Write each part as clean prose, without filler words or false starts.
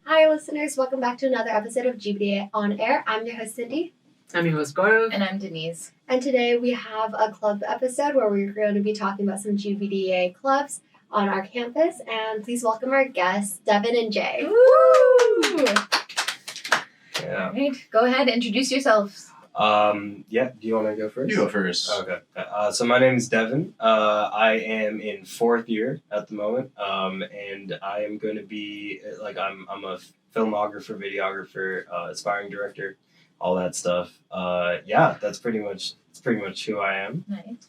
Hi, listeners. Welcome back to another episode of GBDA On Air. I'm your host, Cindy. I'm your host, Gaurav. And I'm Denise. And today we have a club episode where we're going to be talking about some GBDA clubs on our campus. And please welcome our guests, Devan and Jay. Woo! Yeah. All right, go ahead, introduce yourselves. Yeah. Do you want to go first? You go first. Okay. So my name is Devan. I am in 4th year at the moment. And I am going to be I'm a filmographer, videographer, aspiring director, all that stuff. That's pretty much who I am. Nice.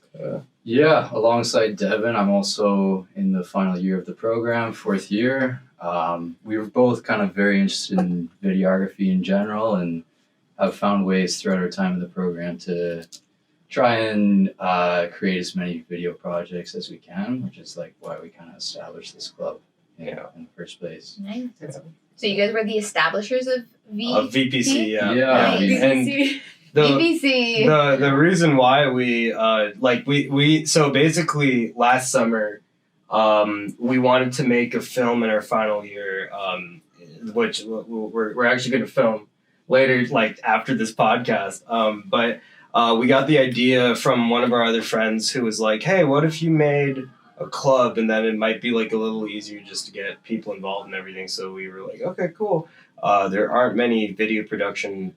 Yeah, alongside Devan, I'm also in the final year of the program, 4th year. We were both kind of very interested in videography in general and have found ways throughout our time in the program to try and create as many video projects as we can, which is like why we kind of established this club in the first place. Nice. So you guys were the establishers of VPC, yeah. Yeah. And VPC. the reason why we so basically last summer we wanted to make a film in our final year, which we're actually going to film later, like after this podcast. But we got the idea from one of our other friends who was like, hey, what if you made a club, and then it might be like a little easier just to get people involved and everything. So we were like, okay, cool. There aren't many video production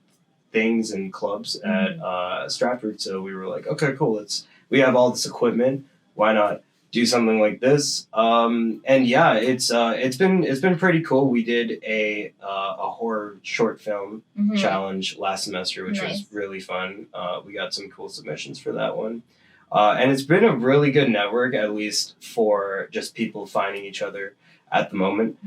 things and clubs at Stratford, so we were like, okay, cool. We have all this equipment. Why not do something like this? It's been pretty cool. We did a horror short film challenge last semester, which was really fun. We got some cool submissions for that one. And it's been a really good network, at least for just people finding each other at the moment.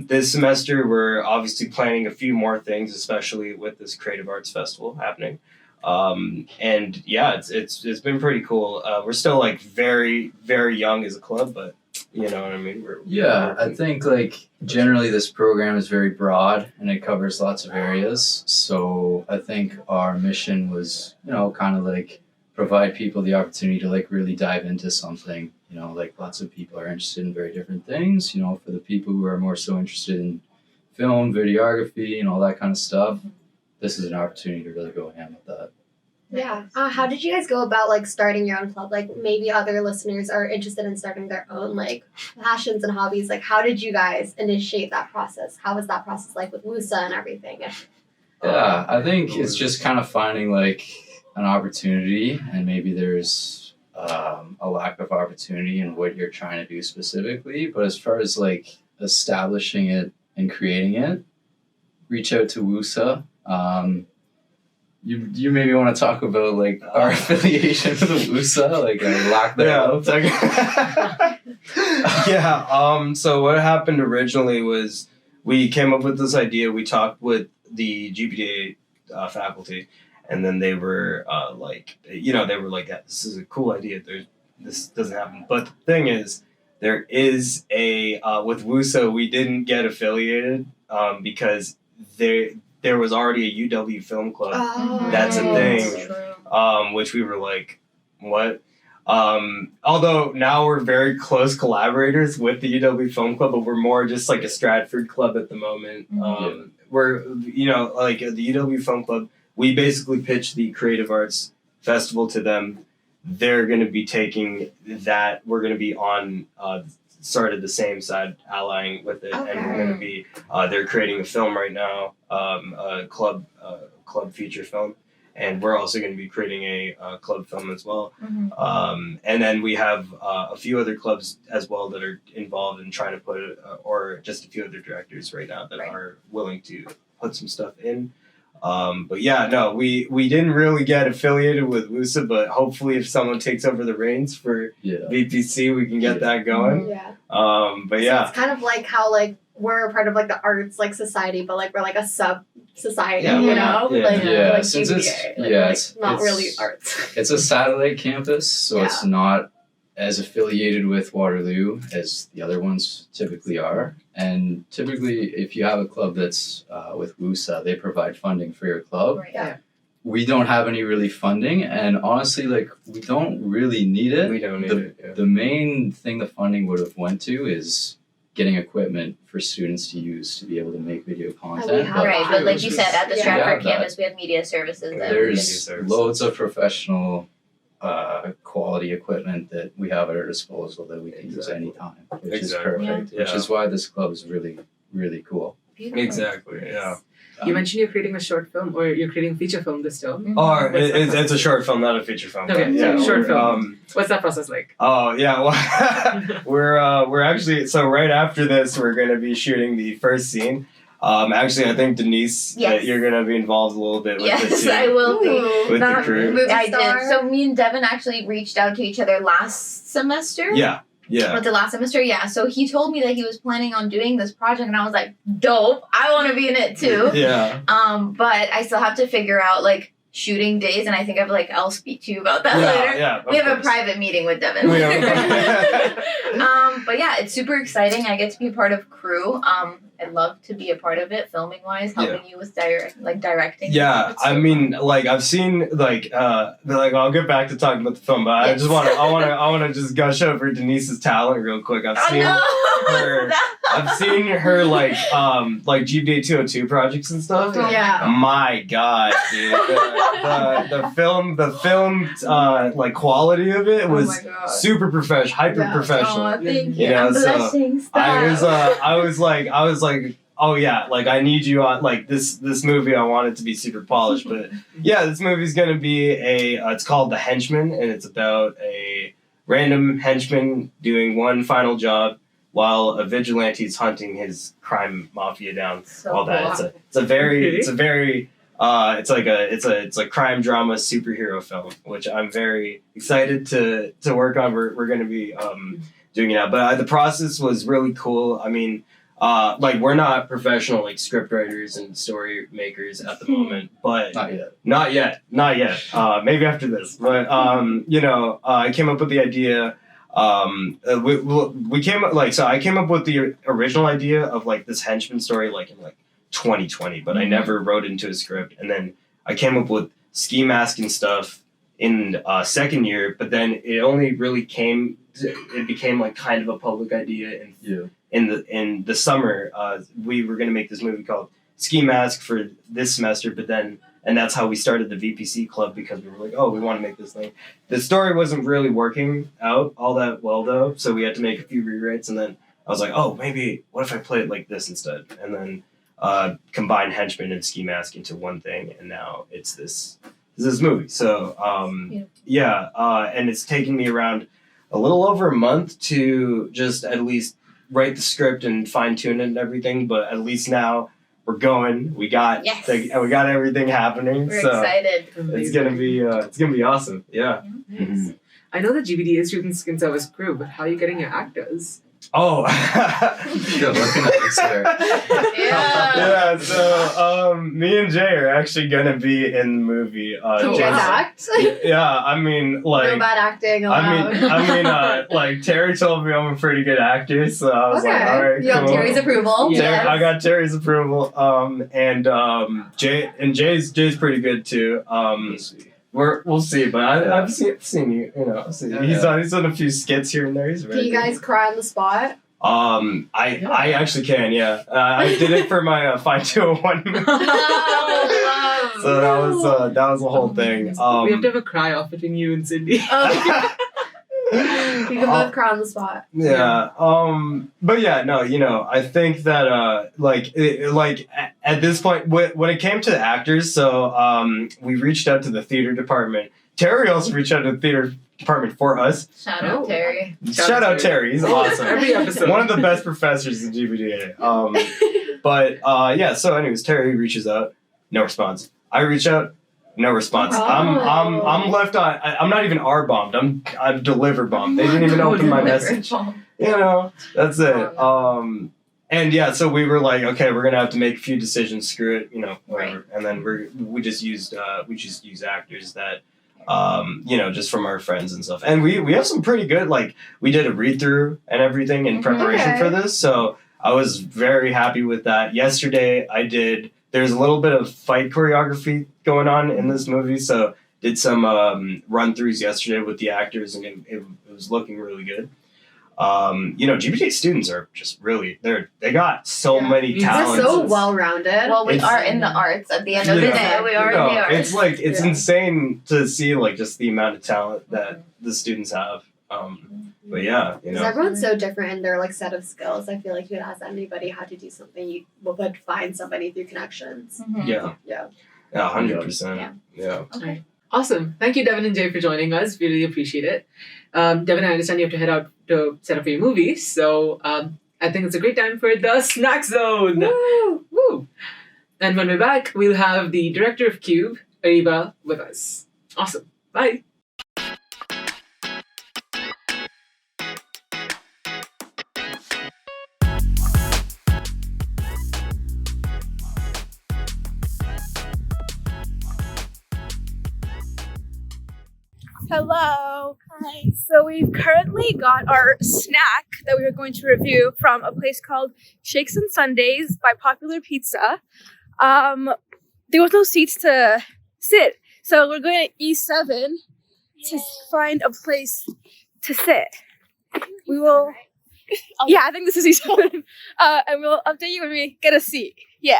This semester, we're obviously planning a few more things, especially with this Creative Arts Festival happening. It's been pretty cool. We're still like very, very young as a club, but you know what I mean? I think like generally this program is very broad and it covers lots of areas. So I think our mission was, kind of like provide people the opportunity to like really dive into something. Like lots of people are interested in very different things. For the people who are more so interested in film, videography, and all that kind of stuff, this is an opportunity to really go ham with that. Yeah. How did you guys go about like starting your own club? Like maybe other listeners are interested in starting their own like passions and hobbies. Like how did you guys initiate that process? How was that process like with WUSA and everything? Yeah, I think it's just kind of finding like an opportunity, and maybe there's a lack of opportunity in what you're trying to do specifically. But as far as like establishing it and creating it, reach out to WUSA. You maybe want to talk about like our affiliation with WUSA, like lack thereof. So what happened originally was we came up with this idea. We talked with the GBDA faculty, and then they were this is a cool idea. This doesn't happen. But the thing is, there is with WUSA, we didn't get affiliated because there was already a UW film club. That's a thing. Which we were like, what? Although now we're very close collaborators with the UW Film Club, but we're more just like a Stratford club at the moment. We're, like the UW Film Club, we basically pitched the Creative Arts Festival to them. They're going to be taking that. We're going to be on sort of the same side, allying with it. And we're going to be, they're creating a film right now, a club feature film. And we're also going to be creating a club film as well. And then we have a few other clubs as well that are involved in trying to put it, or just a few other directors right now that are willing to put some stuff in. We didn't really get affiliated with WUSA, but hopefully if someone takes over the reins for VPC, we can get that going. It's kind of like how like we're a part of like the arts like society, but like we're like a sub society, Since it's not really arts. It's a satellite campus, so it's not as affiliated with Waterloo as the other ones typically are. And typically, if you have a club that's with WUSA, they provide funding for your club. we don't have any really funding, and honestly, like, we don't really need it. We don't need it. Yeah. The main thing the funding would have went to is getting equipment for students to use to be able to make video content. have Right, but like you Which said, is- at the Yeah. Stratford Yeah, campus, we have media services. That there's services. loads of professional quality equipment that we have at our disposal that we can use Exactly. anytime, which Exactly. is perfect. Yeah. Which is why this club is really, really cool. Beautiful. Exactly. Yeah. You mentioned you're creating a short film, or you're creating a feature film this term. Or it's a short film, not a feature film. Okay, but yeah, so short we're, film. What's that process like? Oh yeah, well, we're actually so right after this we're gonna be shooting the first scene. Actually, I think Denise, Yes. you're gonna be involved a little bit with Yes, this too, I will be. with the Not crew. Movie I star. did. So me and Devan actually reached out to each other last semester. Yeah, yeah. Was it last semester? Yeah. So he told me that he was planning on doing this project, and I was like, dope. I want to be in it too. Yeah. But I still have to figure out like shooting days, and I think I'll speak to you about that Yeah, later. yeah. We of have a course. private meeting with Devan. We have- But yeah, it's super exciting. I get to be a part of crew. I'd love to be a part of it, filming wise, helping you with directing. Yeah, It's I so mean, fun. like I've seen like I'll get back to talking about the film, but I Yes. just I wanna just gush over Denise's talent real quick. I've seen her. I've seen her like GBDA 202 projects and stuff. Yeah. My God, dude, the film like quality of it was Oh my God. super professional, hyper Yeah. professional. Oh, thank you. You know, I'm so blushing. Stop. I was like, oh yeah, like I need you on like this movie. I want it to be super polished, but yeah, this movie's gonna be it's called The Henchman, and it's about a random henchman doing one final job while a vigilante is hunting his crime mafia down. So All that. cool. It's a very it's a crime drama superhero film, which I'm very excited to work on. We're gonna be doing it now, but the process was really cool. I mean, like we're not professional like script writers and story makers at the moment, but Not yet. not yet. Maybe after this, but I came up with the idea. We came up I came up with the original idea of like this henchman story like in like 2020, but I never wrote it into a script, and then I came up with ski mask and stuff in second year, but then it only really became like kind of a public idea in the summer. We were going to make this movie called Ski Mask for this semester, and that's how we started the VPC club, because we were like, oh, we want to make this thing. The story wasn't really working out all that well though, so we had to make a few rewrites, and then I was like, oh, maybe what if I play it like this instead, and then combine Henchman and Ski Mask into one thing, and now it's this movie. So and it's taking me around a little over a month to just at least write the script and fine tune it and everything, but at least now we're going. We got we got everything happening. We're so excited. it's gonna be awesome. Yeah. Nice. I know the GBDA students can serve as crew, but how are you getting your actors? Oh. You're looking at us there. Yeah. Yeah, so me and Jay are actually gonna be in the movie. Can you guys wow. act? Yeah, I mean, like, No bad acting allowed. like Terry told me I'm a pretty good actor, so I was like, all right, You have cool. Terry's approval. Yeah. I got Terry's approval. Jay's pretty good too. We'll see, but I've seen you. You know, he's done a few skits here and there. He's Can very you guys good. cry on the spot? I actually can. Yeah, I did it for my Fine 201 movie. So that was the whole thing. We have to have a cry off between you and Cindy. You can both cry on the spot. Yeah. But yeah, no, I think that at this point when it came to the actors, so we reached out to the theater department. Terry also reached out to the theater department for us. Shout out Terry. Shout out Terry. He's awesome. Every episode. One of the best professors in GBDA. So anyways, Terry reaches out, no response. I reach out, no response. Oh. I'm left on. I'm not even R bombed. I'm deliver bombed. They didn't even open my message. That's it. And yeah, so we were like, okay, we're gonna have to make a few decisions. Screw it, whatever. Right. And then we just used actors that, just from our friends and stuff. And we have some pretty good, like, we did a read through and everything in preparation Okay. for this. So I was very happy with that. Yesterday I did there's a little bit of fight choreography going on in this movie. So did some run-throughs yesterday with the actors, and it was looking really good. GBDA students are just really they got so many They're talents. so well-rounded. Well, we It's- are in the arts at the end of the day. We are in the arts. It's like it's insane to see like just the amount of talent that the students have. But yeah, Because everyone's so different in their like set of skills. I feel like if you ask anybody how to do something, you would find somebody through connections. yeah, 100%. Yeah. Okay. Awesome. Thank you, Devan and Jay, for joining us. We really appreciate it. Devan, I understand you have to head out to set up for your movie, so I think it's a great time for the Snack Zone. Woo! Woo! And when we're back, we'll have the director of CUBE, Ariba, with us. Awesome. Bye. Hello. Hi. So we've currently got our snack that we are going to review from a place called Shakes and Sundays by Popular Pizza. There was no seats to sit, so we're going to E7 to find a place to sit. We will. Yeah, I think this is E7. And we'll update you when we get a seat. Yeah.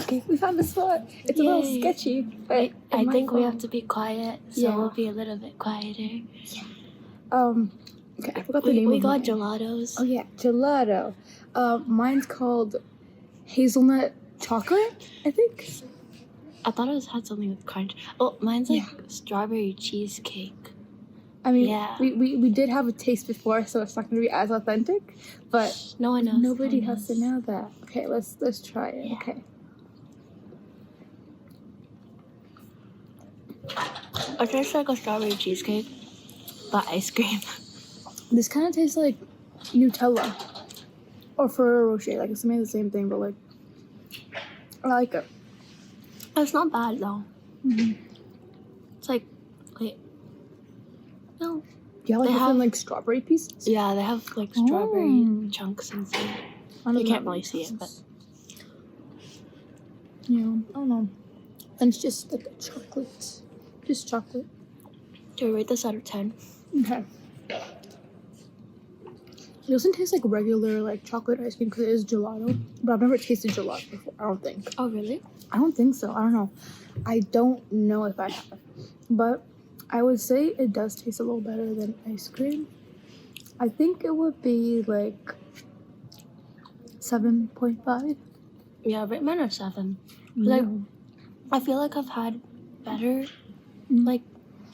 Okay, we found the spot. It's a little sketchy, but I think we have to be quiet, so Yeah. we'll be a little bit quieter. Okay, I forgot the name We of got mine. gelatos. Oh yeah, gelato. Mine's called hazelnut chocolate, I think. I thought it had something with crunch. Oh, mine's like strawberry cheesecake. I mean, Yeah. we did have a taste before, so it's not going to be as authentic, but No one knows. nobody No one has to knows. know that. Okay, let's try it. Yeah. Okay. It tastes like a strawberry cheesecake, but ice cream. This kind of tastes like Nutella or Ferrero Rocher. Like it's made the same thing, but like I like it. It's not bad though. Mm-hmm. It's like, wait. No. Yeah, like They different have- like strawberry pieces. Yeah, they have like strawberry Oh. chunks inside. I don't You can't know. really see it, but Yeah, I don't know. And it's just like a chocolate. Just chocolate. do we rate this out of 10? Okay. It doesn't taste like regular like chocolate ice cream because it is gelato. But I've never tasted gelato before. I don't think. Oh, really? I don't think so. I don't know. I don't know if I have. But I would say it does taste a little better than ice cream. I think it would be like 7.5. Yeah, rate mine a 7. Like, I feel like I've had better, like,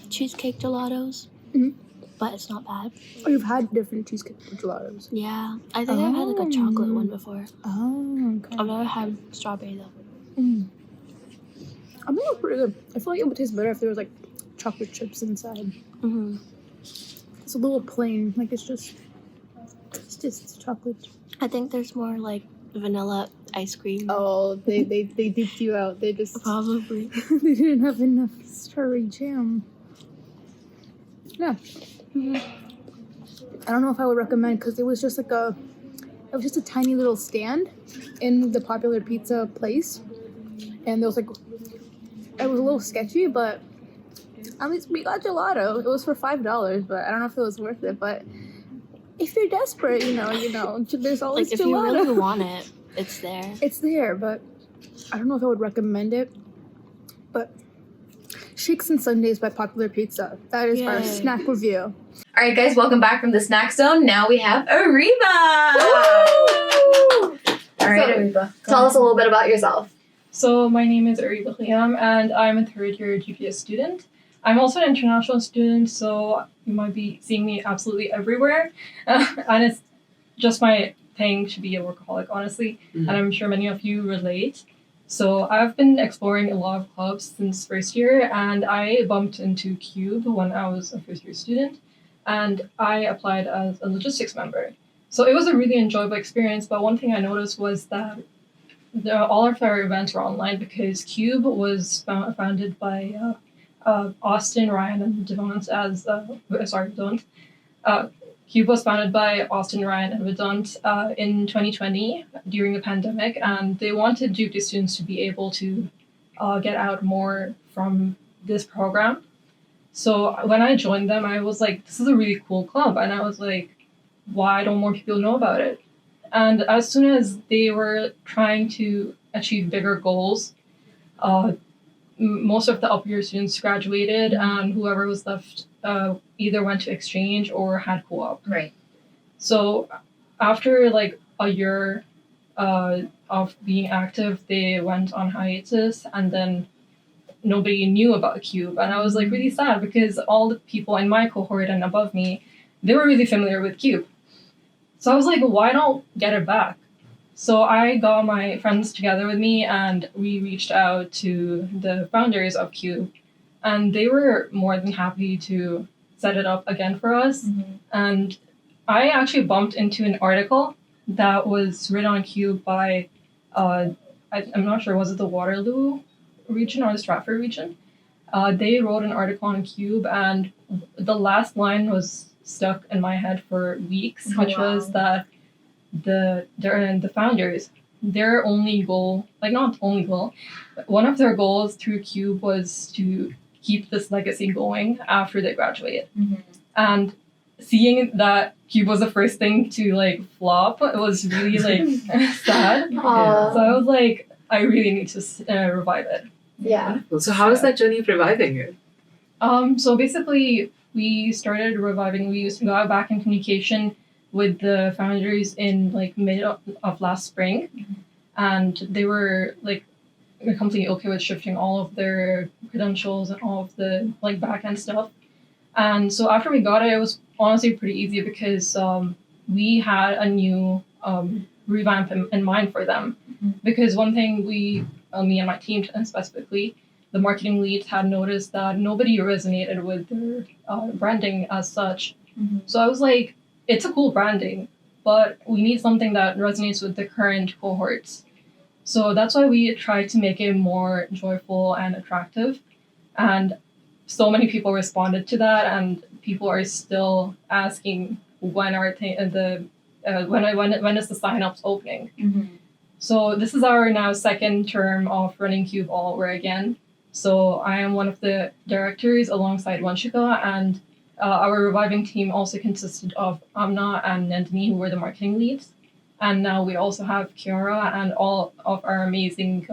cheesecake gelatos, Mhm. but it's not bad. Oh, you've had different cheesecake gelatos. Yeah, I think I've had like a chocolate one before. Oh, okay. I've never had strawberry though. Mm. I think it was pretty good. I feel like it would taste better if there was like chocolate chips inside. Mm-hmm. It's a little plain, like it's just chocolate. I think there's more like vanilla ice cream. Oh, they duped you out. They just Probably. they didn't have enough strawberry jam. Yeah. Mhm. I don't know if I would recommend because it was just a tiny little stand in the Popular Pizza place, and there was like it was a little sketchy, but at least we got gelato. It was for $5, but I don't know if it was worth it. But if you're desperate, you know, there's always Like if gelato. you really want it, it's there. It's there, but I don't know if I would recommend it. But Shakes and Sundays by Popular Pizza. That is our Yay. snack review. All right, guys, welcome back from the snack zone. Now we have Ariba. All right, So, Ariba. Tell us a little bit about yourself. So my name is Ariba Liam, and I'm a third-year GPA student. I'm also an international student, so you might be seeing me absolutely everywhere. And it's just my thing to be a workaholic, honestly. Mhm. And I'm sure many of you relate. So I've been exploring a lot of clubs since first year, and I bumped into CUBE when I was a first-year student, and I applied as a logistics member. So it was a really enjoyable experience, but one thing I noticed was that all of our events were online because CUBE was founded by Austin, Ryan, and Devan as CUBE was founded by Austin, Ryan, and Vedant in 2020 during the pandemic, and they wanted GBDA students to be able to get out more from this program. So when I joined them, I was like, this is a really cool club, and I was like, why don't more people know about it? And as soon as they were trying to achieve bigger goals, most of the up-year students graduated, and whoever was left either went to exchange or had co-op. Right. So after like a year of being active, they went on hiatus, and then nobody knew about CUBE. And I was like really sad because all the people in my cohort and above me, they were really familiar with CUBE. So I was like, why don't get it back? So I got my friends together with me, and we reached out to the founders of CUBE, and they were more than happy to set it up again for us. And I actually bumped into an article that was written on CUBE by, I'm not sure, was it the Waterloo region or the Stratford region? They wrote an article on CUBE, and the last line was stuck in my head for weeks, which was that the founders, their only goal, like not only goal, but one of their goals through CUBE was to keep this legacy going after they graduate. And seeing that CUBE was the first thing to like flop, it was really like sad. So I was like, I really need to revive it. Yeah. So how is that journey of reviving it? So basically, we started reviving. We got back in communication with the founders in like mid of last spring, and they were like completely okay with shifting all of their credentials and all of the like back end stuff. And so after we got it, it was honestly pretty easy because we had a new revamp in mind for them. Because one thing me and my team and specifically, the marketing leads had noticed that nobody resonated with their branding as such. So I was like, it's a cool branding, but we need something that resonates with the current cohorts. So that's why we tried to make it more joyful and attractive. And so many people responded to that, and people are still asking when is the sign-ups opening. So this is our now second term of running CUBE all over again. So I am one of the directors alongside Vanshika, and our reviving team also consisted of Amna and Nandini, who were the marketing leads. And now we also have Kiara and all of our amazing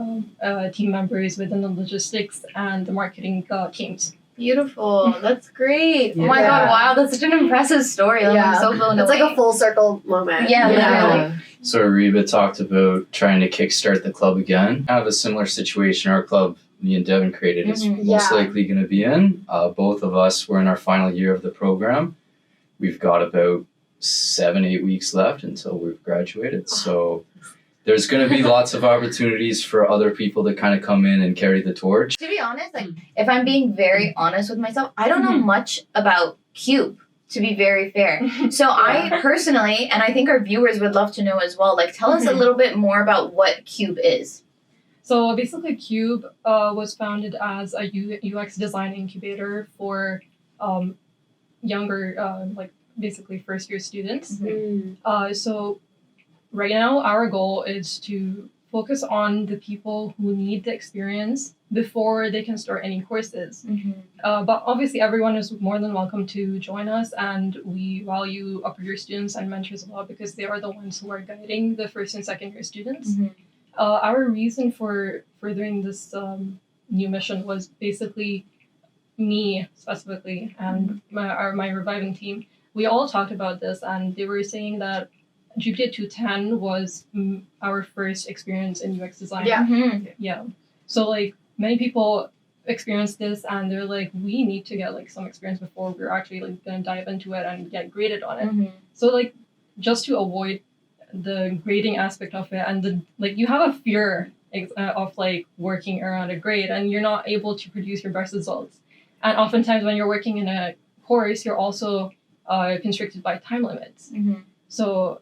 team members within the logistics and the marketing teams. Beautiful. That's great. Oh my Yeah. god, wow, that's such an impressive story. Like, I'm so blown It's away. like a full circle moment. Yeah, literally. So Ariba talked about trying to kickstart the club again. I have a similar situation. Our club, me and Devan created, is most likely going to be in. Both of us were in our final year of the program. We've got about 7-8 weeks left until we've graduated. So there's going to be lots of opportunities for other people to kind of come in and carry the torch. To be honest, like if I'm being very honest with myself, I don't know much about CUBE, to be very fair. So I personally, and I think our viewers would love to know as well, like tell us a little bit more about what CUBE is. So basically, CUBE was founded as a UX design incubator for younger, like basically first-year students. So right now, our goal is to focus on the people who need the experience before they can start any courses. But obviously, everyone is more than welcome to join us, and we value upper-year students and mentors a lot because they are the ones who are guiding the first and second-year students. Our reason for furthering this new mission was basically me specifically and my reviving team. We all talked about this, and they were saying that GBDA 210 was our first experience in UX design. Yeah. So like many people experienced this, and they're like, we need to get like some experience before we're actually like gonna dive into it and get graded on it. So like just to avoid the grading aspect of it, and the like, you have a fear of like working around a grade, and you're not able to produce your best results. And oftentimes when you're working in a course, you're also constricted by time limits. So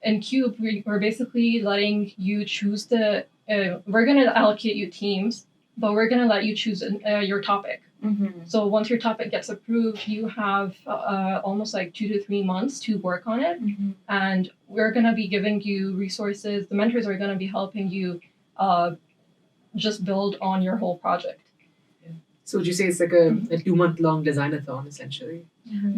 in CUBE, we're basically letting you choose we're going to allocate you teams but we're gonna let you choose your topic. Mm-hmm. So once your topic gets approved, you have almost like 2 to 3 months to work on it, Mm-hmm. and we're gonna be giving you resources. The mentors are gonna be helping you just build on your whole project. So would you say it's like a 2-month-long design-a-thon, essentially?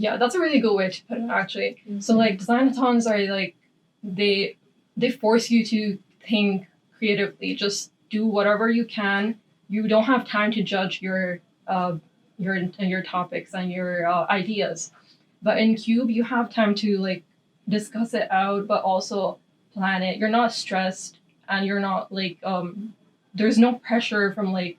Yeah, that's a really good way to put it, actually. So like design-a-thons are like they force you to think creatively. Just do whatever you can. You don't have time to judge your topics and your ideas. But in Cube, you have time to like discuss it out, but also plan it. You're not stressed, and you're not like there's no pressure from like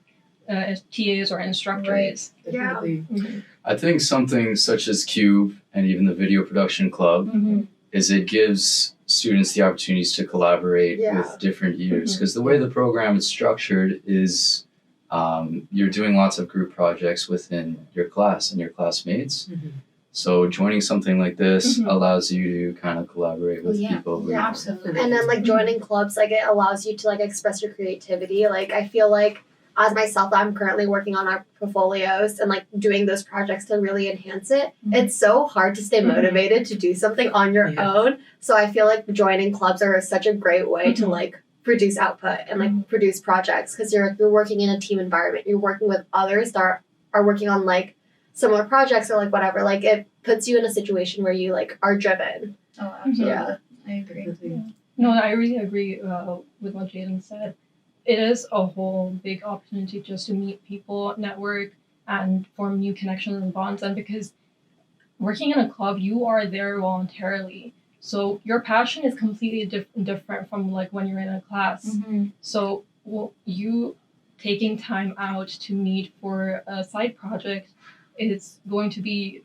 TAs or instructors. Yeah. Mm-hmm. I think something such as CUBE and even the Video Production Club Mm-hmm. is it gives students the opportunities to collaborate Yeah. with different years. Because the way the program is structured is you're doing lots of group projects within your class and your classmates. Mhm. So joining something like this Mhm. allows you to kind of collaborate with Yeah. people. Who Yeah. Absolutely. And then like joining clubs, like it allows you to like express your creativity. Like I feel like as myself, I'm currently working on our portfolios and like doing those projects to really enhance it. Mhm. It's so hard to stay motivated to do something on your Yeah. own. So I feel like joining clubs are such a great way to Mhm. like produce output and like produce projects because you're working in a team environment. You're working with others that are working on like similar projects or like whatever. Like it puts you in a situation where you like are driven. Oh, absolutely. Yeah. I agree. No, I really agree with what Jayden said. It is a whole big opportunity just to meet people, network, and form new connections and bonds. And because working in a club, you are there voluntarily. So your passion is completely different from like when you're in a class. Mm-hmm. So you taking time out to meet for a side project is going to be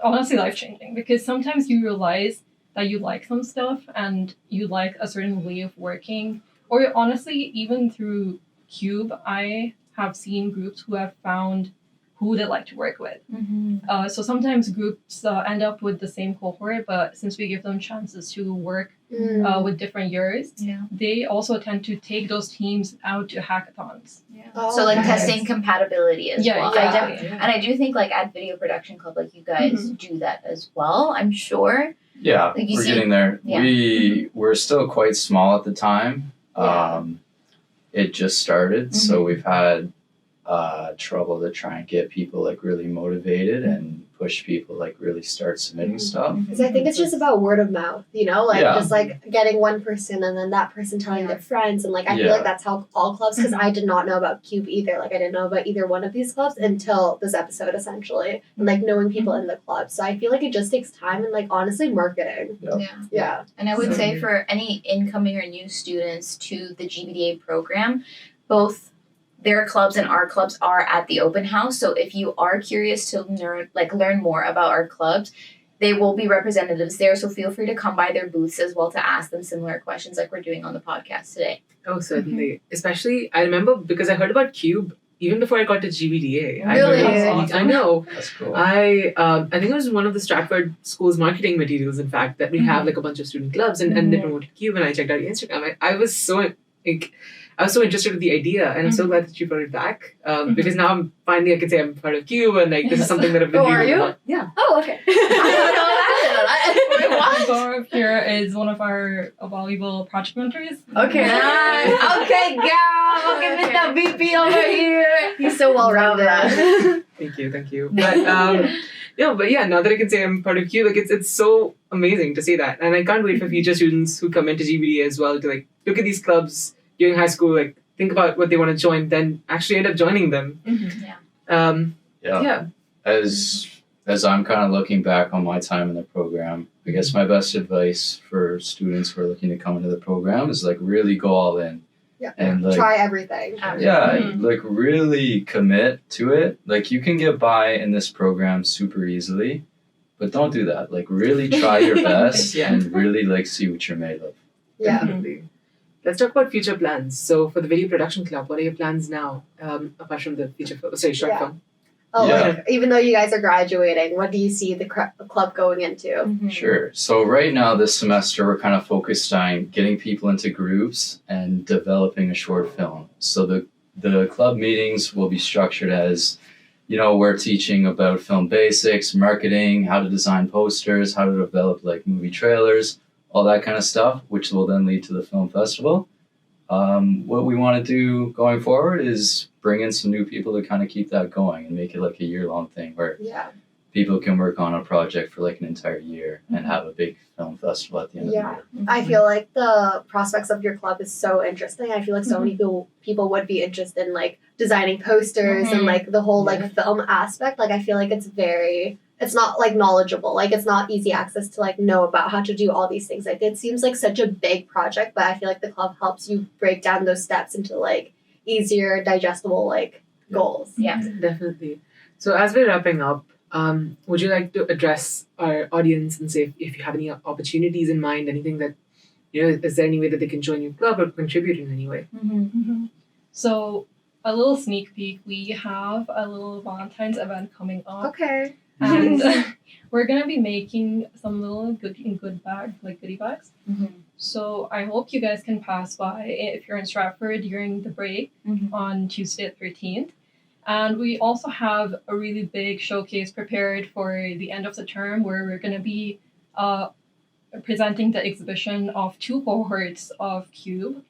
honestly life-changing, because sometimes you realize that you like some stuff and you like a certain way of working. Or honestly, even through CUBE, I have seen groups who have found who they like to work with. Mm-hmm. So sometimes groups end up with the same cohort, but since we give them chances to work with different years, Yeah. they also tend to take those teams out to hackathons. Oh, So like okay. testing compatibility as Yeah, well. yeah. And I do think like at Video Production Club, like you guys do that as well, I'm sure. Yeah, Like you we're see- getting there. Yeah. We were still quite small at the time. Yeah. It just started, so Mhm. we've had trouble to try and get people like really motivated and push people like really start submitting stuff. Because I think it's just about word of mouth, you know, like Yeah. just like getting one person and then that person telling their friends, and like I feel Yeah. like that's how all clubs. Because I did not know about CUBE either. Like I didn't know about either one of these clubs until this episode, essentially, and like knowing people in the club. So I feel like it just takes time and like honestly marketing. Yep. Yeah. Yeah. And I would say for any incoming or new students to the GBDA program, both their clubs and our clubs are at the open house. So if you are curious to learn more about our clubs, they will be representatives there. So feel free to come by their booths as well to ask them similar questions like we're doing on the podcast today. Oh, certainly. Especially, I remember because I heard about CUBE even before I got to GBDA. I Really? heard- I know. That's cool. I think it was one of the Stratford School's marketing materials, in fact, that we have like a bunch of student clubs and they promoted CUBE, and I checked out your Instagram. I was so interested in the idea, and I'm so glad that you brought it back because now I'm finally I can say I'm part of CUBE, and like this is something that I've been Oh, are dreaming you? about. Yeah. Oh, okay. Wait, what? Gaurav here is one of our valuable project mentors. Okay. Okay, girl. Okay, Mr. VP over here. He's so well rounded. Thank you. But but yeah, now that I can say I'm part of CUBE, like it's so amazing to say that, and I can't wait for future students who come into GBDA as well to like look at these clubs during high school, like think about what they want to join, then actually end up joining them. Yeah. As I'm kind of looking back on my time in the program, I guess my best advice for students who are looking to come into the program is like really go all in. Yeah. And like Try everything. like really commit to it. Like you can get by in this program super easily, but don't do that. Like really try your best Yeah. and really like see what you're made of. Yeah. Definitely. Let's talk about future plans. So for the Video Production Club, what are your plans now? Apart from the short Yeah. film. Oh, Yeah. like even though you guys are graduating, what do you see the club going into? Mm-hmm. Sure. So right now this semester we're kind of focused on getting people into groups and developing a short film. So the club meetings will be structured as, we're teaching about film basics, marketing, how to design posters, how to develop like movie trailers, all that kind of stuff, which will then lead to the film festival. What we want to do going forward is bring in some new people to kind of keep that going and make it like a year-long thing where people can work on a project for like an entire year and have a big film festival at the end of the year. I feel like the prospects of your club is so interesting. I feel like so many people would be interested in like designing posters and like the whole like film aspect. Like I feel like it's not like knowledgeable. Like it's not easy access to like know about how to do all these things. Like it seems like such a big project, but I feel like the club helps you break down those steps into like easier, digestible like goals. Yeah, definitely. So as we're wrapping up, would you like to address our audience and say if you have any opportunities in mind, anything that, is there any way that they can join your club or contribute in any way? So a little sneak peek, we have a little Valentine's event coming up. Okay. And we're going to be making some little goodie bags. So I hope you guys can pass by if you're in Stratford during the break on Tuesday the 13th. And we also have a really big showcase prepared for the end of the term where we're going to be presenting the exhibition of 2 cohorts of CUBE.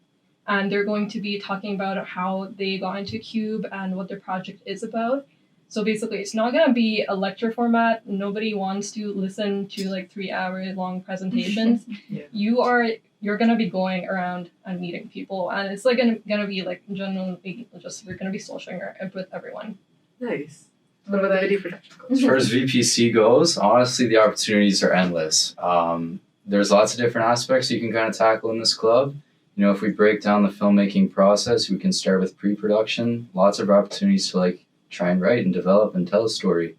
And they're going to be talking about how they got into CUBE and what their project is about. So basically, it's not going to be a lecture format. Nobody wants to listen to like 3-hour long presentations. You're going to be going around and meeting people. And it's like going to be like generally just, we're going to be socializing with everyone. Nice. What about the video production? As far as VPC goes, honestly, the opportunities are endless. There's lots of different aspects you can kind of tackle in this club. If we break down the filmmaking process, we can start with pre-production. Lots of opportunities to like try and write and develop and tell a story.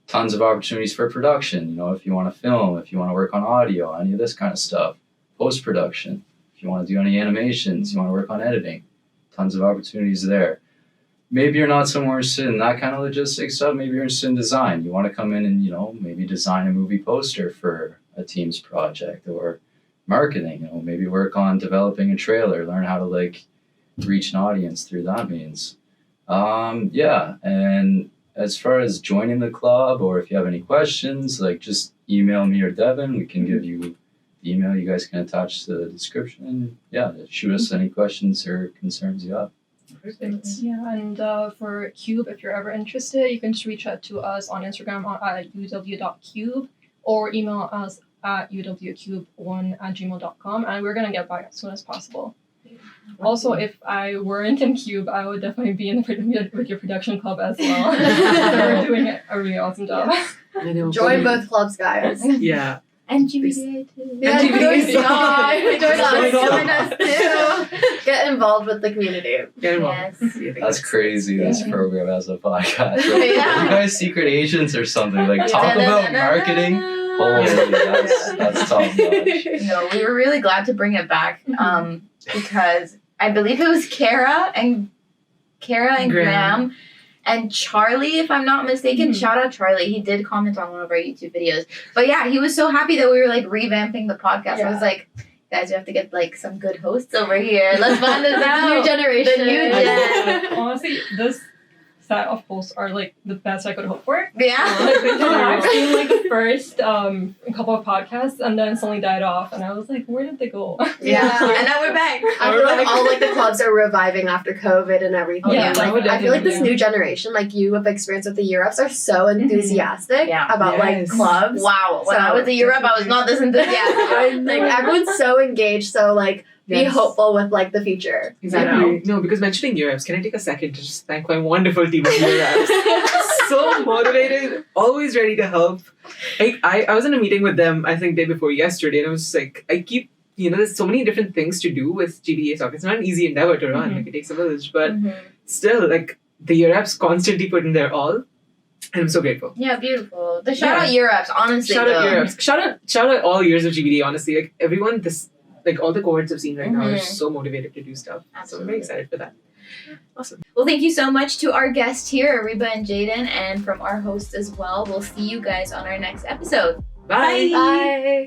Tons of opportunities for production. If you want to film, if you want to work on audio, any of this kind of stuff. Post-production, if you want to do any animations, you want to work on editing. Tons of opportunities there. Maybe you're not so more interested in that kind of logistics stuff. Maybe you're interested in design. You want to come in and, maybe design a movie poster for a team's project or marketing. Maybe work on developing a trailer, learn how to like reach an audience through that means. And as far as joining the club or if you have any questions, like just email me or Devan. We can give you the email you guys can attach to the description. Shoot us any questions or concerns you have. Perfect. Yeah, and for CUBE, if you're ever interested, you can just reach out to us on Instagram at uw.cube or email us at uwcube1@gmail.com, and we're going to get back as soon as possible. Also, if I weren't in CUBE, I would definitely be with your production club as well. So we're doing a really awesome job. I know. Join both clubs, guys. Yeah. And GBDA too. Yeah, GBDA. join us too. Get involved with the community. Get involved. Yes. That's crazy. This program has a podcast. Like, Yeah. you guys secret agents or something. Like talk about marketing. Holy, that's top notch. No, we were really glad to bring it back because I believe it was Kara and Graham and Charlie, if I'm not mistaken. Shout out Charlie. He did comment on one of our YouTube videos. But yeah, he was so happy that we were like revamping the podcast. I was like, guys, we have to get like some good hosts over here. Let's find this out. New generation. The new gen. Honestly, this set of hosts are like the best I could hope for. Yeah. I've seen like the first couple of podcasts and then suddenly died off, and I was like, where did they go? Yeah. And now we're back. I feel like all like the clubs are reviving after COVID and everything. Yeah, Like, I feel like this new generation, like you have experience with the Europe's, are so enthusiastic about like clubs. Wow. When I was in Europe, I was not this enthusiastic. Like everyone's so engaged, so like be hopeful with like the future. Exactly. No, because mentioning Europe's, can I take a second to just thank my wonderful team of Europe's? So motivated, always ready to help. I was in a meeting with them, I think day before yesterday, and I was just like, I keep, there's so many different things to do with GBDA soccer. It's not an easy endeavor to run. Like it takes a village, but still, like the Europe's constantly put in their all. And I'm so grateful. Yeah, beautiful. The shout out Europe's, honestly. Shout out Europe's. Shout out all years of GBDA, honestly. Like everyone, like all the cohorts I've seen right now are so motivated to do stuff. Absolutely. So I'm very excited for that. Awesome. Well, thank you so much to our guests here, Ariba and Jayden, and from our hosts as well. We'll see you guys on our next episode. Bye. Bye.